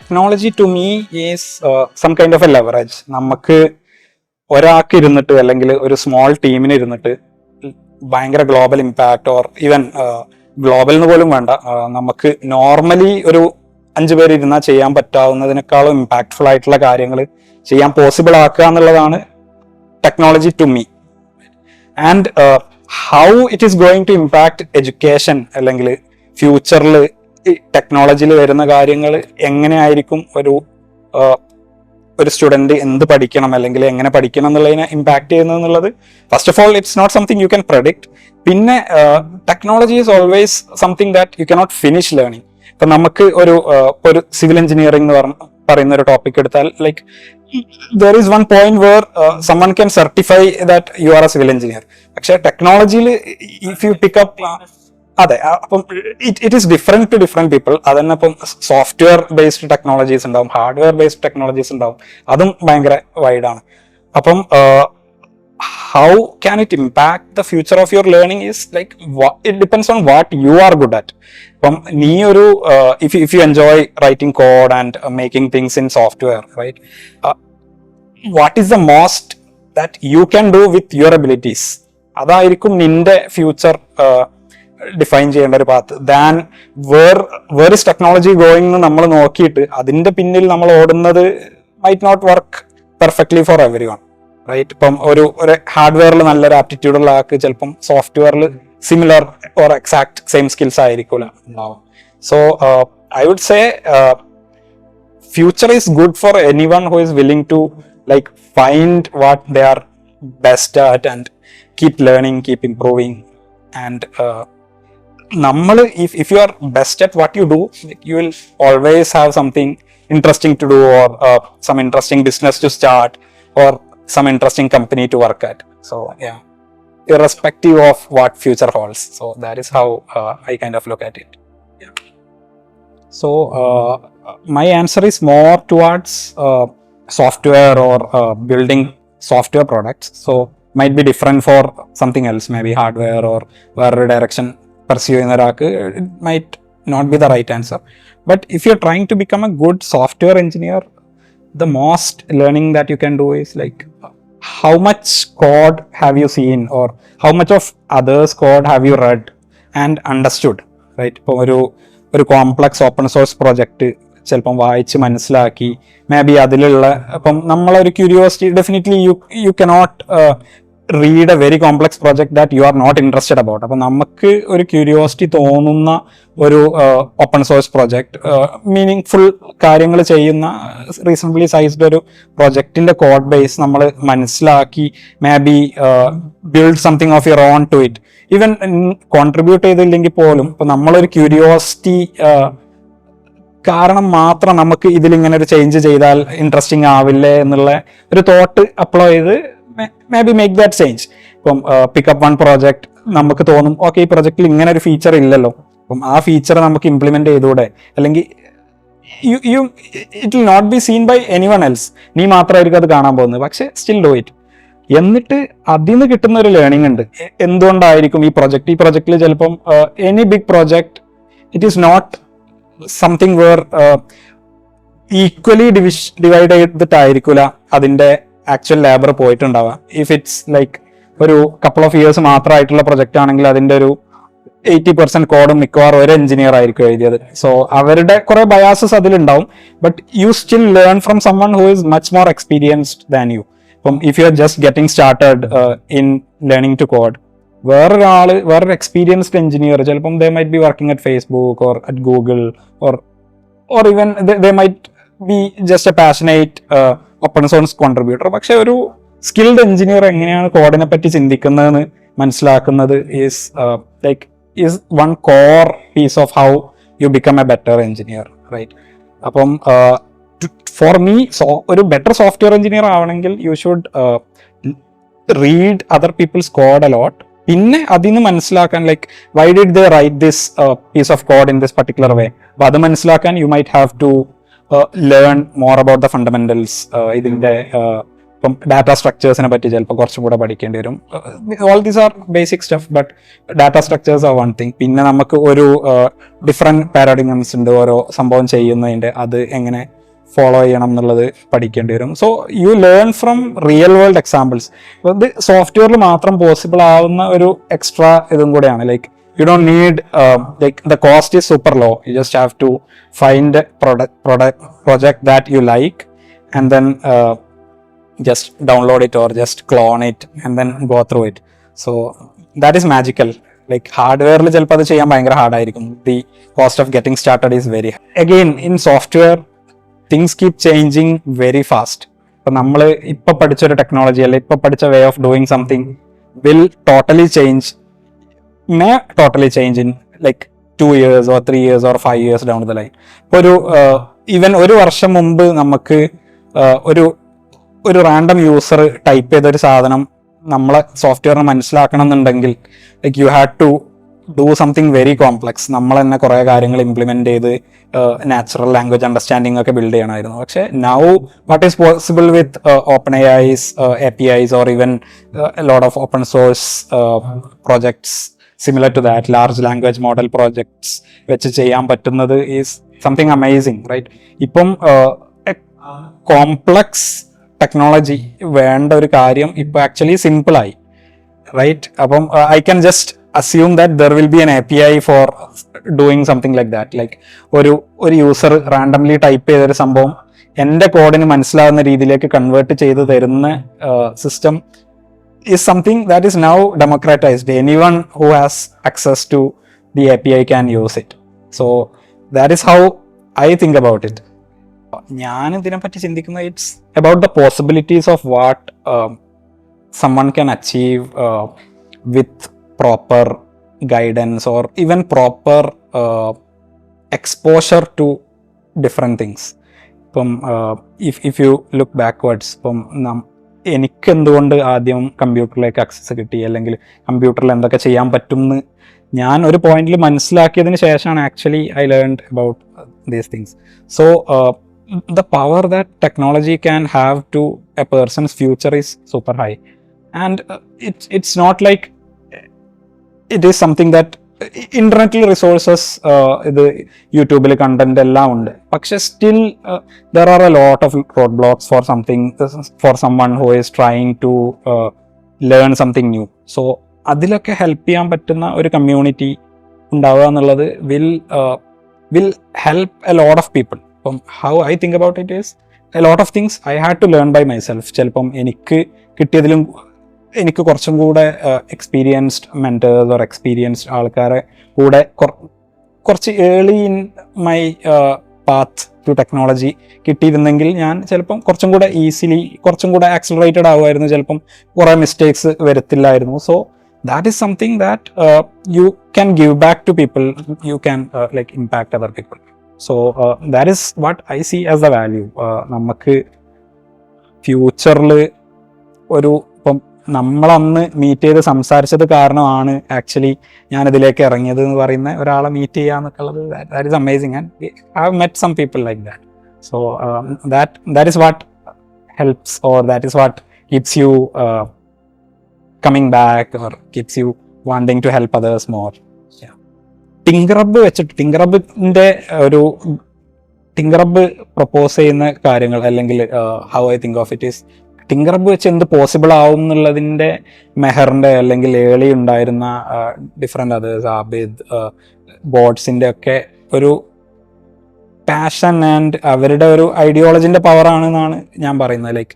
technology to me is some kind of a leverage. നമുക്ക് ഒരാൾക്ക് ഇരുന്നിട്ട് അല്ലെങ്കിൽ ഒരു സ്മോൾ ടീമിന് ഇരുന്നിട്ട് ഭയങ്കര global impact or even global എന്ന് പോലും വേണ്ട, നമുക്ക് നോർമലി ഒരു 5 പേര് ഇരുന്നാൽ ചെയ്യാൻ പറ്റാവുന്നതിനേക്കാളും ഇമ്പാക്ട്ഫുൾ ആയിട്ടുള്ള കാര്യങ്ങൾ ചെയ്യാൻ പോസിബിൾ ആക്കുക എന്നുള്ളതാണ് technology to me. And how it is going to impact education അല്ലെങ്കിൽ ഫ്യൂച്ചറിൽ ടെക്നോളജിയിൽ വരുന്ന കാര്യങ്ങൾ എങ്ങനെയായിരിക്കും ഒരു സ്റ്റുഡൻറ് എന്ത് പഠിക്കണം അല്ലെങ്കിൽ എങ്ങനെ പഠിക്കണം എന്നുള്ളതിനെ ഇമ്പാക്ട് ചെയ്യുന്നത് എന്നുള്ളത് first of all it's not something you can predict. പിന്നെ technology is always something that you cannot finish learning. ഇപ്പൊ നമുക്ക് ഒരു സിവിൽ എഞ്ചിനീയറിംഗ് എന്ന് പറയുന്ന ഒരു ടോപ്പിക് എടുത്താൽ like there is one point where someone can certify that you are a civil engineer. പക്ഷെ ടെക്നോളജിയിൽ if you pick up അതെ, അപ്പം it is different to different people. അതന്നെ ഇപ്പം സോഫ്റ്റ്വെയർ ബേസ്ഡ് ടെക്നോളജീസ് ഉണ്ടാവും, ഹാർഡ്വെയർ ബേസ്ഡ് ടെക്നോളജീസ് ഉണ്ടാവും, അതും ഭയങ്കര വൈഡാണ്. അപ്പം how can it impact the future of your learning is like it depends on what you are good at. ഇപ്പം നീ ഒരു if you enjoy writing code and making things in software, right, what is the most that you can do with your abilities, അതായിരിക്കും നിന്റെ future define ചെയ്യേണ്ട ഒരു path. Then where is technology going എന്ന് നമ്മൾ നോക്കിയിട്ട് അതിന്റെ പിന്നിൽ നമ്മൾ ഓടുന്നത് might not work perfectly for everyone, right. ഇപ്പം ഒരു ഹാർഡ്വെയറിൽ നല്ലൊരു ആപ്റ്റിറ്റ്യൂഡ് ഉള്ള ആൾക്ക് ചിലപ്പം സോഫ്റ്റ്വെയറിൽ similar or exact same skills ആയിരിക്കില്ല ഉണ്ടാവും. So I would say future is good for anyone who is willing to like find what they are best at and keep learning, keep improving. And if you are best at what you do, you will always have something interesting to do or some interesting business to start or some interesting company to work at. So yeah, irrespective of what future holds. So that is how I kind of look at it. Yeah. So my answer is more towards software or building software products. So might be different for something else, maybe hardware or where direction pursue in Iraq, it might not be the right answer. But if you're trying to become a good software engineer, the most learning that you can do is like how much code have you seen or how much of others code have you read and understood, right? ഇപ്പം ഒരു complex open source project ചിലപ്പം വായിച്ച് മനസ്സിലാക്കി may be അതിലുള്ള ഇപ്പം നമ്മളൊരു curiosity definitely you cannot read a very complex project that you are not interested about. അപ്പം നമുക്ക് ഒരു ക്യൂരിയോസിറ്റി തോന്നുന്ന ഒരു open source project, meaning full കാര്യങ്ങൾ ചെയ്യുന്ന റീസണബിളി സൈസ്ഡ് ഒരു പ്രോജക്റ്റിന്റെ കോഡ് ബേസ് നമ്മൾ മനസ്സിലാക്കി maybe build something of your own to it. Even contribute ചെയ്തില്ലെങ്കിൽ പോലും ഇപ്പം നമ്മളൊരു ക്യൂരിയോസിറ്റി കാരണം മാത്രം നമുക്ക് ഇതിലിങ്ങനെ ഒരു ചേഞ്ച് ചെയ്താൽ ഇൻട്രസ്റ്റിംഗ് ആവില്ലേ എന്നുള്ള ഒരു തോട്ട് അപ്ലൈ ചെയ്ത് may be make that change. ഇപ്പം പിക്കപ്പ് വൺ പ്രോജക്ട് നമുക്ക് തോന്നും ഓക്കെ ഈ പ്രൊജക്റ്റിൽ ഇങ്ങനെ ഒരു ഫീച്ചർ ഇല്ലല്ലോ, അപ്പം ആ ഫീച്ചർ നമുക്ക് ഇംപ്ലിമെന്റ് ചെയ്തുകൂടെ, അല്ലെങ്കിൽ it will not be seen by anyone else, നീ മാത്രമായിരിക്കും അത് കാണാൻ പോകുന്നത്, പക്ഷെ സ്റ്റിൽ ഡു ഇറ്റ്. എന്നിട്ട് അതിൽ നിന്ന് കിട്ടുന്ന ഒരു ലേണിംഗ് ഉണ്ട്. എന്തുകൊണ്ടായിരിക്കും ഈ പ്രൊജക്റ്റിൽ ചിലപ്പം any big project it is not something where equally divide ചെയ്തിട്ടായിരിക്കില്ല അതിന്റെ ആക്ച്വൽ ലേബർ പോയിട്ടുണ്ടാവുക. ഇഫ് ഇറ്റ്സ് ലൈക്ക് ഒരു കപ്പിൾ ഓഫ് ഇയേഴ്സ് മാത്രമായിട്ടുള്ള പ്രൊജക്റ്റ് ആണെങ്കിൽ അതിന്റെ ഒരു 80% കോഡും മിക്കവാറും ഒരു എഞ്ചിനീയർ ആയിരിക്കും എഴുതിയത്. സോ അവരുടെ കുറെ ബയാസസ് അതിലുണ്ടാവും. But you still learn from someone who is much more experienced than you. ഇപ്പം if you are just getting started in learning to code, വേറൊരു എക്സ്പീരിയൻസ്ഡ് എഞ്ചിനീയർ ചിലപ്പം they might be working at Facebook or at Google or even they might be just a passionate open source contributor. പക്ഷെ ഒരു skilled engineer എങ്ങനെയാണ് കോഡിനെ പറ്റി ചിന്തിക്കുന്നതെന്ന് മനസ്സിലാക്കുന്നത് is one core piece of how you become a better engineer, right? അപ്പം for me ഒരു better software engineer ആവണമെങ്കിൽ you should read other people's code a lot. പിന്നെ അതിന് മനസ്സിലാക്കാൻ like why did they write this piece of code in this particular way, അപ്പൊ അത് മനസ്സിലാക്കാൻ you might have to learn more about the fundamentals. ഇതിന്റെ ഇപ്പം data സ്ട്രക്ചേഴ്സിനെ പറ്റി ചിലപ്പോൾ കുറച്ചും കൂടെ പഠിക്കേണ്ടി വരും. All these are basic stuff, but data structures R one thing. പിന്നെ നമുക്ക് ഒരു ഡിഫറെന്റ് പാരാഡിഗംസ് ഉണ്ട് ഓരോ സംഭവം ചെയ്യുന്നതിന്റെ, അത് എങ്ങനെ ഫോളോ ചെയ്യണം എന്നുള്ളത് പഠിക്കേണ്ടി വരും. So you learn from real world examples. ഇത് സോഫ്റ്റ്വെയറിൽ മാത്രം പോസിബിൾ ആവുന്ന ഒരു എക്സ്ട്രാ ഇതും കൂടെയാണ്. Like you don't need like the cost is super low. You just have to find a project that you like and then just download it or just clone it and then go through it. So that is magical. Like hardware il chelappo adu cheyan bhayangara hard aayirikkum. The cost of getting started is very high. Again, in software things keep changing very fast. So നമ്മൾ ഇപ്പൊ പഠിച്ച ഒരു technology അല്ലെ ഇപ്പൊ പഠിച്ച way of doing something will totally change may totally change in like 2 years or 3 years or 5 years down the line. ഒരു even ഒരു വർഷം മുമ്പ് നമുക്ക് ഒരു റാൻഡം യൂസർ ടൈപ്പ് ചെയ്തൊരു സാധനം നമ്മളെ സോഫ്റ്റ്വെയറിനെ മനസ്സിലാക്കണം എന്നുണ്ടെങ്കിൽ like you had to do something very complex. നമ്മൾ തന്നെ കുറേ കാര്യങ്ങൾ ഇംപ്ലിമെന്റ് ചെയ്ത് നാച്ചുറൽ ലാംഗ്വേജ് അണ്ടർസ്റ്റാൻഡിംഗ് ഒക്കെ ബിൽഡ് ചെയ്യണമായിരുന്നു. പക്ഷേ now what is possible with open AIs, APIs or even a lot of open source projects similar to that, large language model projects വെച്ച് ചെയ്യാൻ പറ്റുന്നത് ഈസ് സംതിങ് അമേസിങ്, റൈറ്റ്? ഇപ്പം complex technology വേണ്ട ഒരു കാര്യം ഇപ്പം ആക്ച്വലി സിമ്പിളായി, റൈറ്റ്? അപ്പം I can just assume that there will be an API for doing something like that. Like ഒരു യൂസർ റാൻഡംലി ടൈപ്പ് ചെയ്തൊരു സംഭവം എൻ്റെ കോഡിന് മനസ്സിലാവുന്ന രീതിയിലേക്ക് കൺവേർട്ട് ചെയ്ത് തരുന്ന system is something that is now democratized. Anyone who has access to the API can use it. So that is how I think about it. ഞാൻ ഇതിനെപ്പറ്റി ചിന്തിക്കുന്നത് it's about the possibilities of what someone can achieve with proper guidance or even proper exposure to different things. ഇപ്പം if you look backwards, ഇപ്പം എനിക്ക് എന്തുകൊണ്ട് ആദ്യം കമ്പ്യൂട്ടറിലേക്ക് access കിട്ടി, അല്ലെങ്കിൽ കമ്പ്യൂട്ടറിൽ എന്തൊക്കെ ചെയ്യാൻ പറ്റും എന്ന് ഞാൻ ഒരു പോയിന്റിൽ മനസ്സിലാക്കിയതിന് ശേഷമാണ് actually I learned about these things. So the power that technology can have to a person's future is super high, and it's not like it is something that ഇന്റർനെറ്റിൽ റിസോഴ്സസ് ഇത് യൂട്യൂബിൽ കണ്ടന്റ് എല്ലാം ഉണ്ട്. പക്ഷെ still there are a lot of roadblocks for something for someone who is trying to learn something new. So അതിലൊക്കെ help ചെയ്യാൻ പറ്റുന്ന ഒരു കമ്മ്യൂണിറ്റി ഉണ്ടാവുക എന്നുള്ളത് will help a lot of people. അപ്പം how I think about it is a lot of things I had to learn by myself. ചിലപ്പം എനിക്ക് കുറച്ചും കൂടെ എക്സ്പീരിയൻസ്ഡ് മെൻറ്റേഴ്സ് ഓർ എക്സ്പീരിയൻസ്ഡ് ആൾക്കാരെ കൂടെ കുറച്ച് early in my path to technology കിട്ടിയിരുന്നെങ്കിൽ ഞാൻ ചിലപ്പം കുറച്ചും കൂടെ ഈസിലി കുറച്ചും കൂടെ ആക്സിലറേറ്റഡ് ആവുമായിരുന്നു, ചിലപ്പം കുറേ മിസ്റ്റേക്സ് വരത്തില്ലായിരുന്നു. So that is something that you can give back to people, you can like impact other people. So that is what I see as the value. നമുക്ക് ഫ്യൂച്ചറിൽ ഇപ്പം നമ്മളന്ന് മീറ്റ് ചെയ്ത് സംസാരിച്ചത് കാരണമാണ് ആക്ച്വലി ഞാൻ ഇതിലേക്ക് ഇറങ്ങിയത് എന്ന് പറയുന്ന ഒരാളെ മീറ്റ് ചെയ്യുക എന്നൊക്കെ ഉള്ളത് that is amazing. And I have met some people like that. So that is what helps or that is what keeps you coming back or keeps you wanting to help others more. TinkerHub വെച്ചിട്ട് TinkerHub propose ചെയ്യുന്ന കാര്യങ്ങൾ, അല്ലെങ്കിൽ how I think of it is TinkerHub വെച്ച് എന്ത് possible ആവും എന്നുള്ളതിൻ്റെ മെഹറിൻ്റെ അല്ലെങ്കിൽ ഏളി ഉണ്ടായിരുന്ന ഡിഫറെൻ്റ് അതേഴ്സ് ആബിദ് ബോട്ട്സിൻ്റെ ഒക്കെ ഒരു പാഷൻ ആൻഡ് അവരുടെ ഒരു ഐഡിയോളജിൻ്റെ പവറാണെന്നാണ് ഞാൻ പറയുന്നത്. Like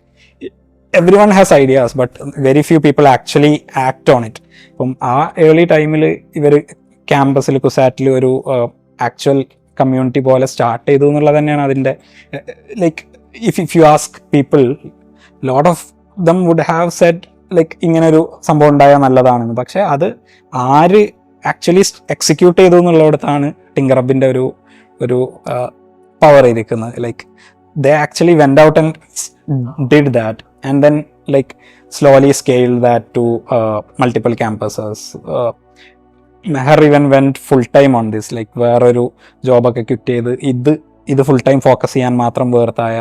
every one has ideas but very few people actually act on it. ഇപ്പം ആ ഏർലി ടൈമിൽ ഇവർ ക്യാമ്പസിൽ കുസാറ്റിൽ ഒരു ആക്ച്വൽ കമ്മ്യൂണിറ്റി പോലെ സ്റ്റാർട്ട് ചെയ്തു എന്നുള്ളത് തന്നെയാണ് അതിൻ്റെ like if you ask people lot of them would have said like ഇങ്ങനെ ഒരു സംഭവം ഉണ്ടായാൽ നല്ലതാണെന്ന്. പക്ഷെ അത് ആര് ആക്ച്വലി എക്സിക്യൂട്ട് ചെയ്തു എന്നുള്ളിടത്താണ് ടിങ്കർഹബിൻ്റെ ഒരു പവർ ഇരിക്കുന്നത്. Like they actually went out and did that and then like slowly scale that to multiple campuses. Meher even went full time on this, like വേറൊരു ജോബൊക്കെ ക്വിറ്റ് ചെയ്ത് ഇത് ഫുൾ ടൈം ഫോക്കസ് ചെയ്യാൻ മാത്രം വേർത്തായ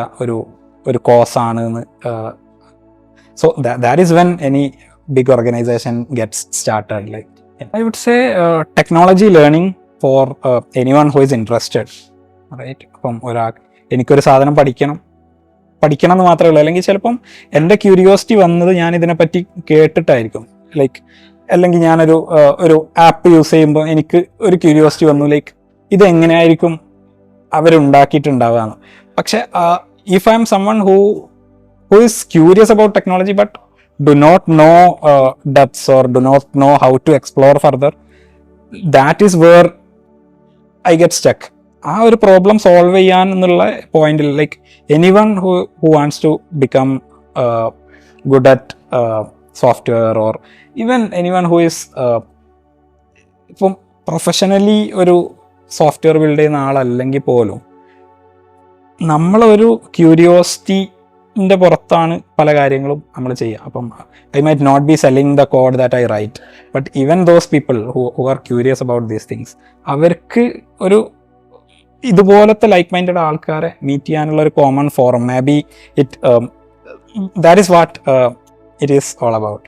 ഒരു കോസാണ് എന്ന്. So that is when any big organization gets started. Like I would say technology learning for anyone who is interested, right? അപ്പം എനിക്കൊരു സാധനം പഠിക്കണം എന്ന് മാത്രമേ ഉള്ളൂ. അല്ലെങ്കിൽ ചിലപ്പം എൻ്റെ ക്യൂരിയോസിറ്റി വന്നത് ഞാൻ ഇതിനെപ്പറ്റി കേട്ടിട്ടായിരിക്കും. ലൈക്ക് അല്ലെങ്കിൽ ഞാനൊരു ഒരു ആപ്പ് യൂസ് ചെയ്യുമ്പോൾ എനിക്ക് ഒരു ക്യൂരിയോസിറ്റി വന്നു, ലൈക്ക് ഇത് എങ്ങനെയായിരിക്കും അവരുണ്ടാക്കിയിട്ടുണ്ടാവുകയെന്ന്. പക്ഷെ if I M someone who is curious about technology but do not know depths or do not know how to explore further, that is where I get stuck. ആ ഒരു problem solve ചെയ്യാൻ എന്നുള്ള പോയിന്റിൽ, like anyone who wants to become good at software or even anyone who is ഇപ്പം professionally ഒരു software build ചെയ്യുന്ന ആളല്ലെങ്കിൽ പോലും നമ്മളൊരു ക്യൂരിയോസിറ്റിൻ്റെ പുറത്താണ് പല കാര്യങ്ങളും നമ്മൾ ചെയ്യുക. അപ്പം I might not be selling the code that I write, but even those people who are curious about these things, അവർക്ക് ഒരു ഇതുപോലത്തെ ലൈക്ക് മൈൻഡഡ് ആൾക്കാരെ മീറ്റ് ചെയ്യാനുള്ള ഒരു common forum, maybe it that is what it is all about.